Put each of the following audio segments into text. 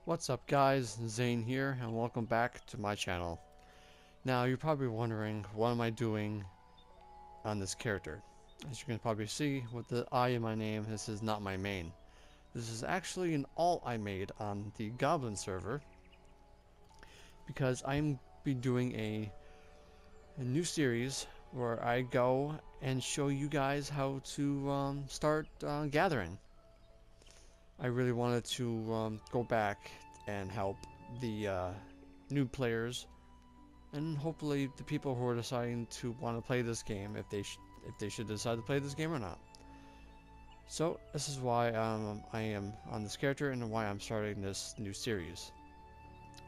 What's up guys, Zane here and welcome back to my channel. Now you're probably wondering what am I doing on this character. As you can probably see with the I in my name, this is not my main. This is actually an alt I made on the Goblin server because I'm be doing a new series where I go and show you guys how to start gathering. I really wanted to go back and help the new players and hopefully the people who are deciding to want to play this game if they should decide to play this game or not. So this is why I am on this character and why I'm starting this new series,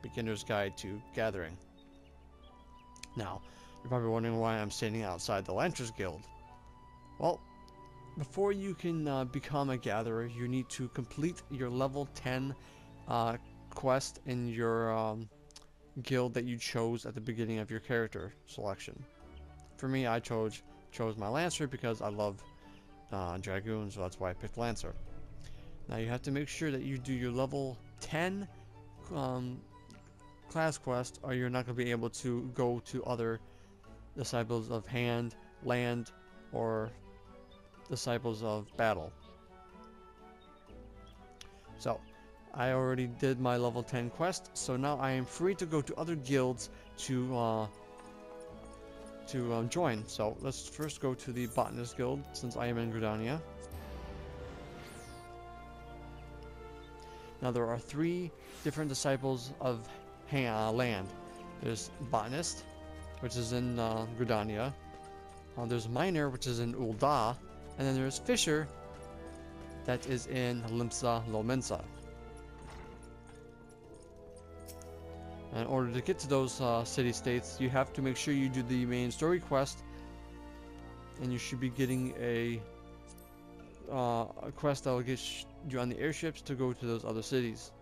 Beginner's Guide to Gathering. Now you're probably wondering why I'm standing outside the Lancers Guild. Well, before you can become a gatherer, you need to complete your level 10 quest in your guild that you chose at the beginning of your character selection. For me, I chose my Lancer because I love Dragoons, so that's why I picked Lancer. Now you have to make sure that you do your level 10 class quest, or you're not going to be able to go to other Disciples of Hand, Land, or Disciples of Battle. So I already did my level 10 quest, so now I am free to go to other guilds to join. So let's first go to the Botanist Guild since I am in Gridania. Now there are 3 different Disciples of Land. There's Botanist, which is in Gridania. There's Miner, which is in Ul'dah. And then there's Fisher, that is in Limsa Lominsa. In order to get to those city-states, you have to make sure you do the main story quest, and you should be getting a quest that will get you on the airships to go to those other cities.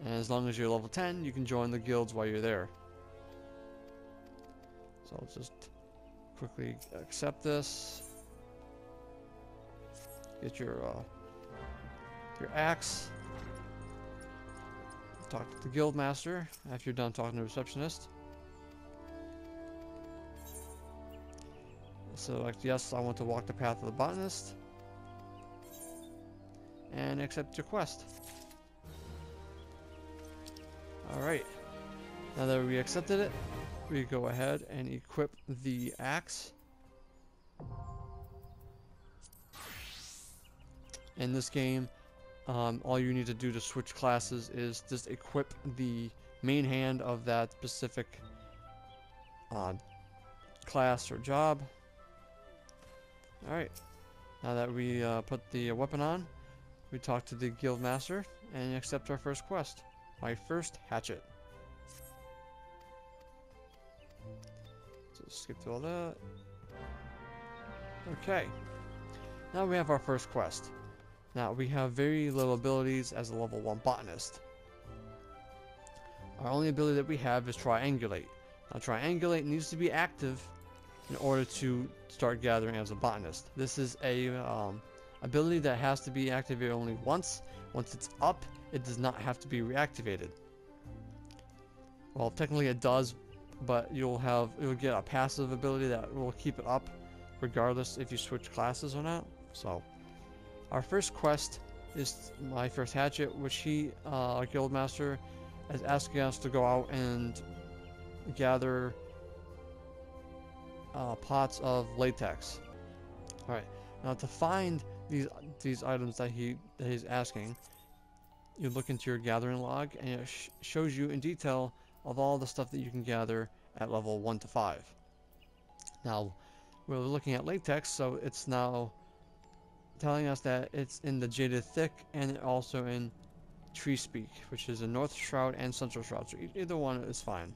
And as long as you're level 10, you can join the guilds while you're there. So I'll just quickly accept this. Get your axe. Talk to the guild master after you're done talking to the receptionist. Select yes, I want to walk the path of the botanist. And accept your quest. Alright. Now that we accepted it, we go ahead and equip the axe. In this game, all you need to do to switch classes is just equip the main hand of that specific class or job. Alright, now that we put the weapon on, we talk to the guild master and accept our first quest, my first hatchet. So skip through all that. Okay, now we have our first quest. Now, we have very little abilities as a level 1 botanist. Our only ability that we have is triangulate. Now, triangulate needs to be active in order to start gathering as a botanist. This is a ability that has to be activated only once. Once it's up, it does not have to be reactivated. Well, technically it does, but you'll get a passive ability that will keep it up regardless if you switch classes or not. So our first quest is my first hatchet, which our guild master, is asking us to go out and gather pots of latex. Alright, now to find these items that he's asking, you look into your gathering log and it shows you in detail of all the stuff that you can gather at level 1 to 5. Now, we're looking at latex, so it's now telling us that it's in the Jaded Thick and also in Tree Speak, which is in North Shroud and Central Shroud, so either one is fine.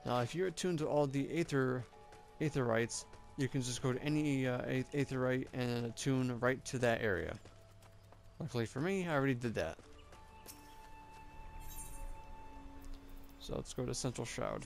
Now if you're attuned to all the aetherites, you can just go to any aetherite and attune right to that area. Luckily for me, I already did that. So let's go to Central Shroud.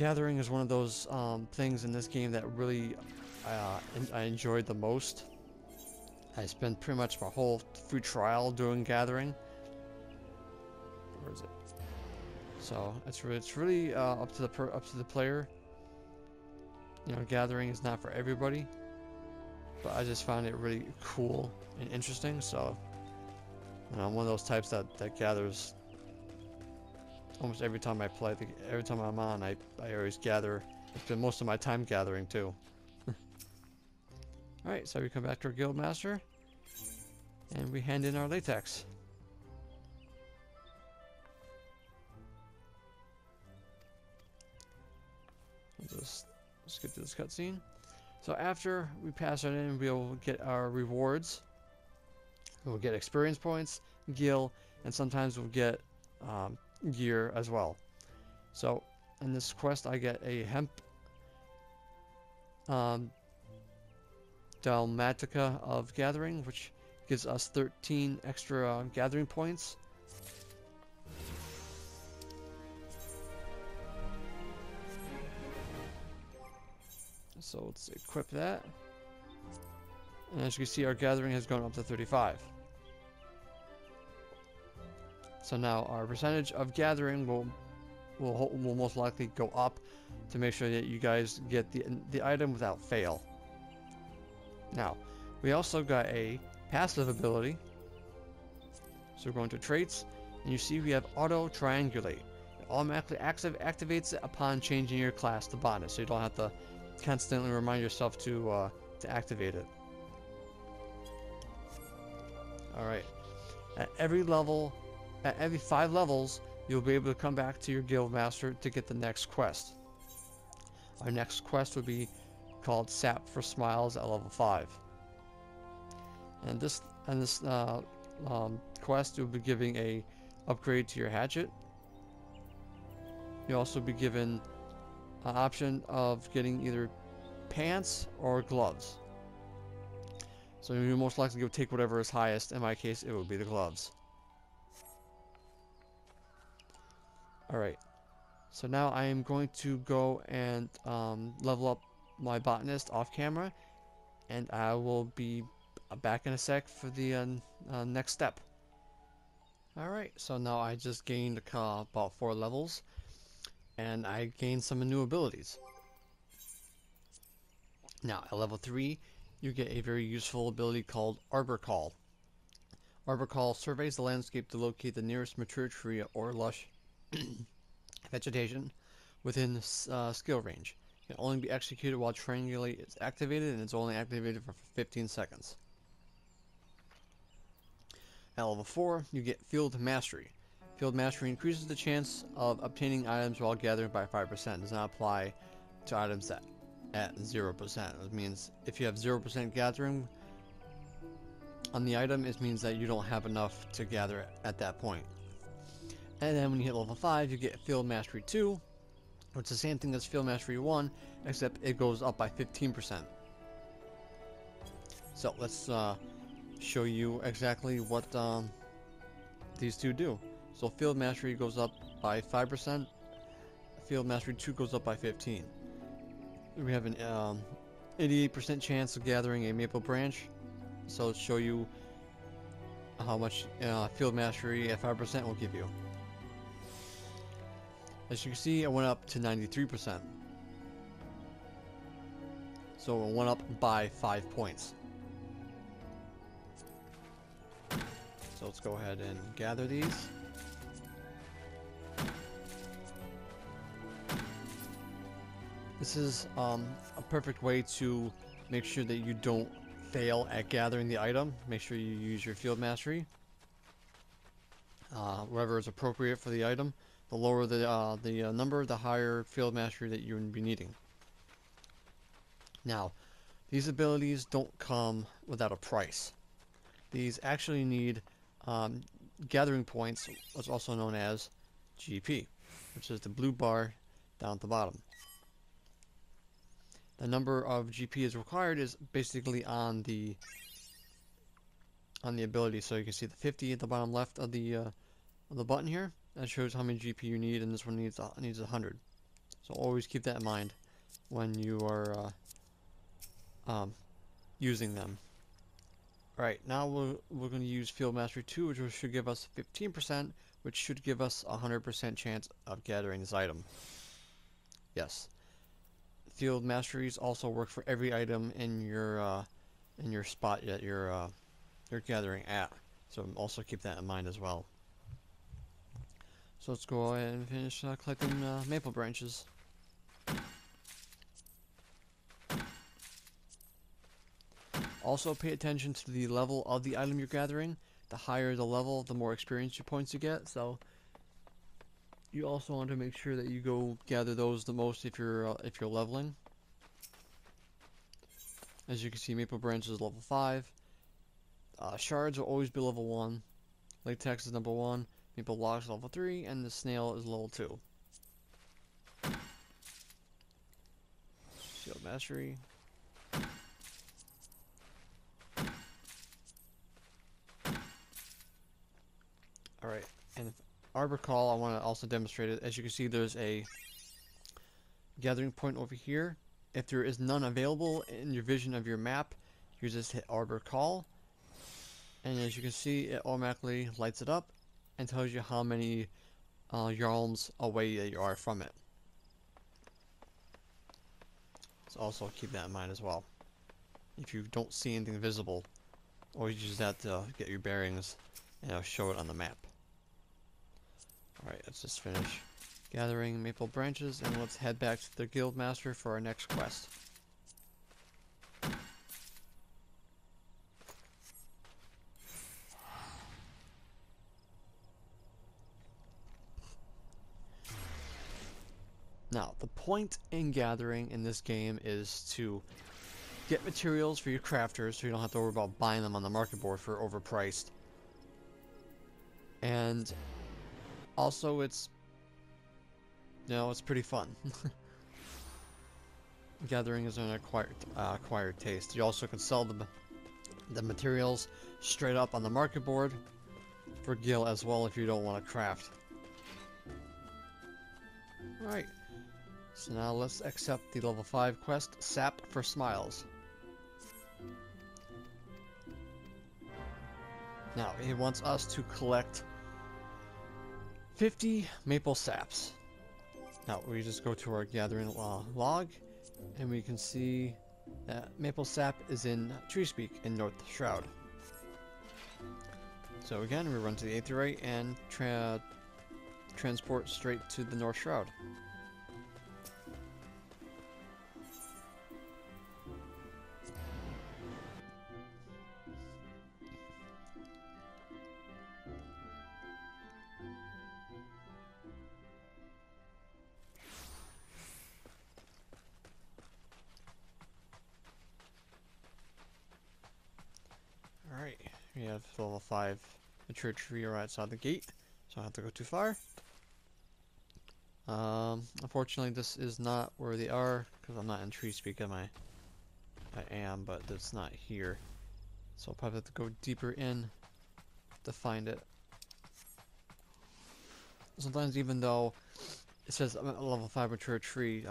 gathering is one of those things in this game that really I enjoyed the most. I spent pretty much my whole free trial doing gathering. Where is it? So it's really up to the player. You know, gathering is not for everybody, but I just found it really cool and interesting. So, you know, I'm one of those types that gathers almost every time I play. Every time I'm on, I always gather. I spend most of my time gathering too. Alright, so we come back to our guild master, and we hand in our latex. Let's get to this cutscene. So after we pass it in, we'll get our rewards. We'll get experience points, gil, and sometimes we'll get gear as well. So in this quest, I get a hemp Dalmatica of gathering, which gives us 13 extra gathering points. So let's equip that. And as you can see, our gathering has gone up to 35. So now our percentage of gathering will most likely go up to make sure that you guys get the item without fail. Now, we also got a passive ability. So we're going to traits, and you see we have auto triangulate. It automatically activates it upon changing your class to botanist, so you don't have to constantly remind yourself to activate it. Alright. At every 5 levels, you'll be able to come back to your guild master to get the next quest. Our next quest would be called Sap for Smiles at level 5. And this quest will be giving a upgrade to your hatchet. You'll also be given an option of getting either pants or gloves. So you'll most likely go take whatever is highest. In my case, it would be the gloves. Alright. So now I am going to go and level up my botanist off camera, and I will be back in a sec for the next step. Alright, so now I just gained about 4 levels, and I gained some new abilities. Now at level 3, you get a very useful ability called Arbor Call. Arbor Call surveys the landscape to locate the nearest mature tree or lush vegetation within skill range. It can only be executed while Triangulate is activated, and it's only activated for 15 seconds. At level 4, you get Field Mastery. Field Mastery increases the chance of obtaining items while gathering by 5%. It does not apply to items at 0%. It means if you have 0% gathering on the item, it means that you don't have enough to gather at that point. And then when you hit level 5, you get Field Mastery 2, which is the same thing as Field Mastery 1, except it goes up by 15%. So let's show you exactly what these two do. So Field Mastery goes up by 5%, Field Mastery 2 goes up by 15%. We have an 88% chance of gathering a maple branch, so let's show you how much Field Mastery at 5% will give you. As you can see, it went up to 93%. So it went up by 5 points. So let's go ahead and gather these. This is a perfect way to make sure that you don't fail at gathering the item. Make sure you use your Field Mastery. Whatever is appropriate for the item. The lower the number, the higher Field Mastery that you would be needing. Now, these abilities don't come without a price. These actually need gathering points, what's also known as GP, which is the blue bar down at the bottom. The number of GP is required is basically on the ability. So you can see the 50 at the bottom left of the button here. That shows how many GP you need, and this one needs 100. So always keep that in mind when you are using them. Alright, now we're going to use Field Mastery 2, which should give us 15%, which should give us a 100% chance of gathering this item. Yes. Field Masteries also work for every item in your spot that you're gathering at. So also keep that in mind as well. So let's go ahead and finish collecting maple branches. Also pay attention to the level of the item you're gathering. The higher the level, the more experience points you get. So you also want to make sure that you go gather those the most if you're leveling. As you can see, maple branch is level 5. Shards will always be level 1. Latex is number 1. Maple logs level 3, and the snail is level 2. Shield mastery. Alright, and Arbor Call, I want to also demonstrate it. As you can see, there's a gathering point over here. If there is none available in your vision of your map, you just hit Arbor Call. And as you can see, it automatically lights it up and tells you how many yards away that you are from it. So also keep that in mind as well. If you don't see anything visible, always use that to get your bearings and it'll show it on the map. Alright, let's just finish gathering maple branches and let's head back to the guild master for our next quest. Now, the point in gathering in this game is to get materials for your crafters so you don't have to worry about buying them on the market board for overpriced. And also it's pretty fun. Gathering is an acquired taste. You also can sell the materials straight up on the market board for gil as well if you don't want to craft. Alright. So now let's accept the level 5 quest, Sap for Smiles. Now, he wants us to collect 50 maple saps. Now, we just go to our gathering log, and we can see that maple sap is in Treespeak in North Shroud. So again, we run to the Aetheryte and transport straight to the North Shroud. Alright, we have level 5 mature tree right outside the gate, so I don't have to go too far. Unfortunately this is not where they are, because I'm not in Treespeak, am I? I am, but it's not here. So I'll probably have to go deeper in to find it. Sometimes even though it says I'm at a level 5 mature tree,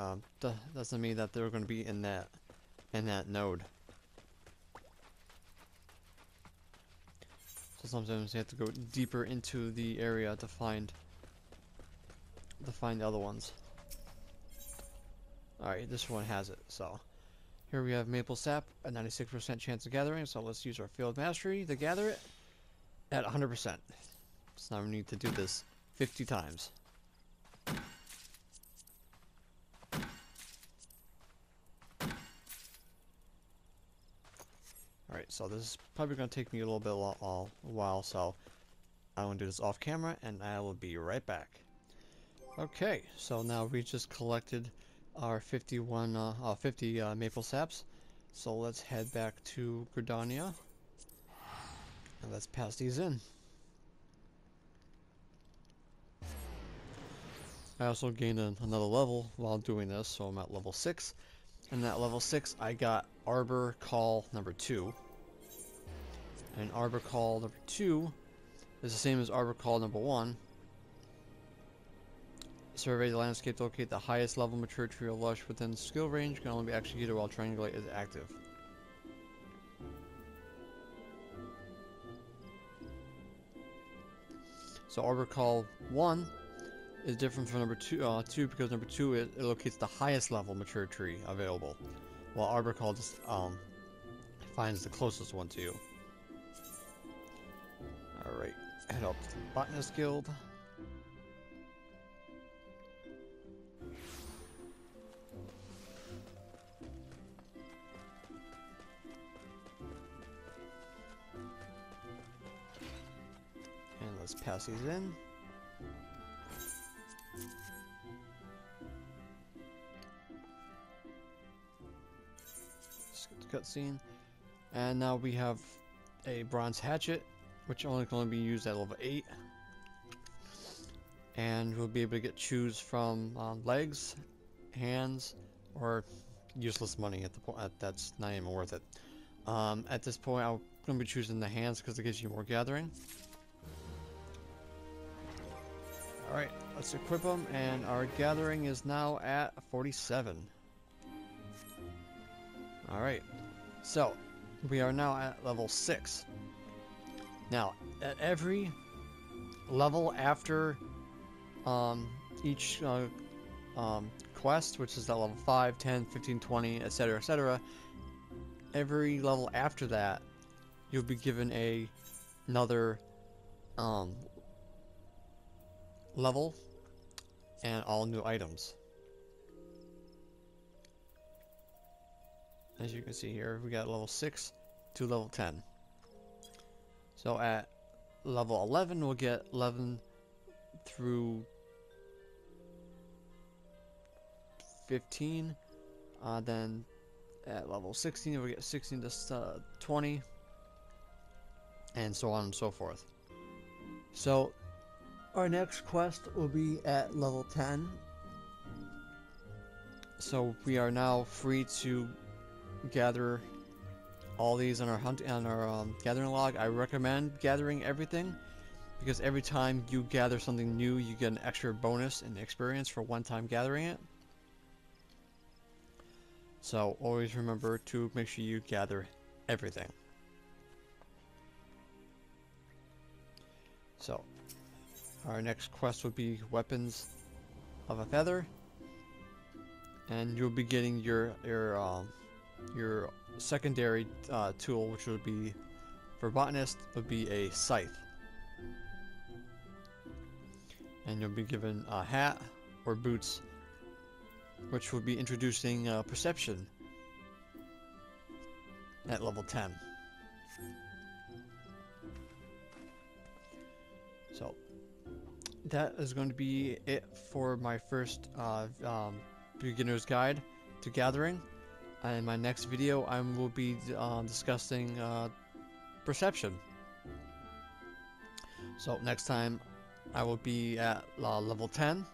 doesn't mean that they're going to be in that node. So sometimes you have to go deeper into the area to find the other ones. Alright, this one has it. So here we have maple sap, a 96% chance of gathering. So let's use our field mastery to gather it at 100%. So now we need to do this 50 times. Alright, so this is probably going to take me a little bit a while, so I'm going to do this off camera and I will be right back. Okay, so now we just collected our 50 maple saps, so let's head back to Gridania and let's pass these in. I also gained another level while doing this, so I'm at level 6. And at level 6, I got Arbor Call number 2. And Arbor Call number 2 is the same as Arbor Call number 1. Survey the landscape to locate the highest level mature tree or lush within skill range. Can only be executed while triangulate is active. So Arbor Call 1 is different from number 2 because number 2 it locates the highest level mature tree available, while Arbor Call just finds the closest one to you. Alright, head up to the Botanist Guild. And let's pass these in. Skip the cutscene. And now we have a bronze hatchet, which only can only be used at level 8. And we'll be able to choose from legs, hands, or useless money at the point. That's not even worth it. At this point, I'm going to be choosing the hands because it gives you more gathering. Alright, let's equip them, and our gathering is now at 47. Alright, so we are now at level 6. Now, at every level after each quest, which is at level 5, 10, 15, 20, etc., etc., every level after that, you'll be given another level and all new items. As you can see here, we got level 6 to level 10. So at level 11, we'll get 11 through 15. Then at level 16, we'll get 16 to 20, and so on and so forth. So our next quest will be at level 10. So we are now free to gather all these on our gathering log. I recommend gathering everything because every time you gather something new, you get an extra bonus in experience for one time gathering it. So always remember to make sure you gather everything. So our next quest would be Weapons of a Feather, and you'll be getting your secondary tool, which would be for botanist, would be a scythe, and you'll be given a hat or boots, which will be introducing perception at level 10. So that is going to be it for my first beginner's guide to gathering. In my next video, I will be discussing perception. So next time I will be at level 10,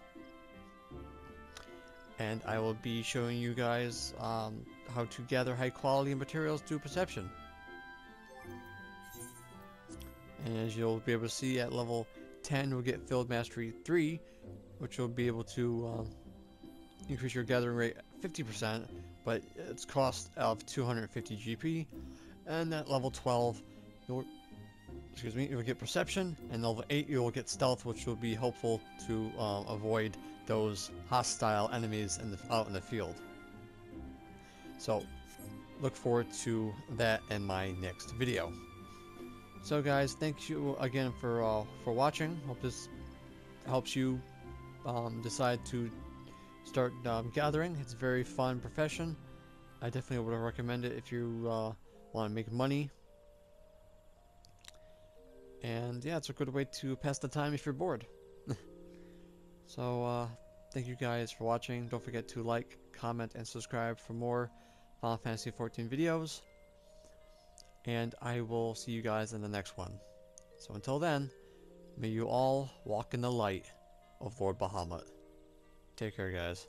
and I will be showing you guys how to gather high quality materials through perception. And as you'll be able to see, at level 10 we'll get Field Mastery 3, which will be able to increase your gathering rate 50%, but it's cost of 250 GP. And at level 12 you'll get Perception, and level 8 you will get Stealth, which will be helpful to avoid those hostile enemies out in the field. So look forward to that in my next video. So guys, thank you again for watching. Hope this helps you decide to start gathering. It's a very fun profession. I definitely would recommend it if you want to make money. And yeah, it's a good way to pass the time if you're bored. So thank you guys for watching. Don't forget to like, comment, and subscribe for more Final Fantasy XIV videos. And I will see you guys in the next one. So until then, may you all walk in the light of Lord Bahamut. Take care, guys.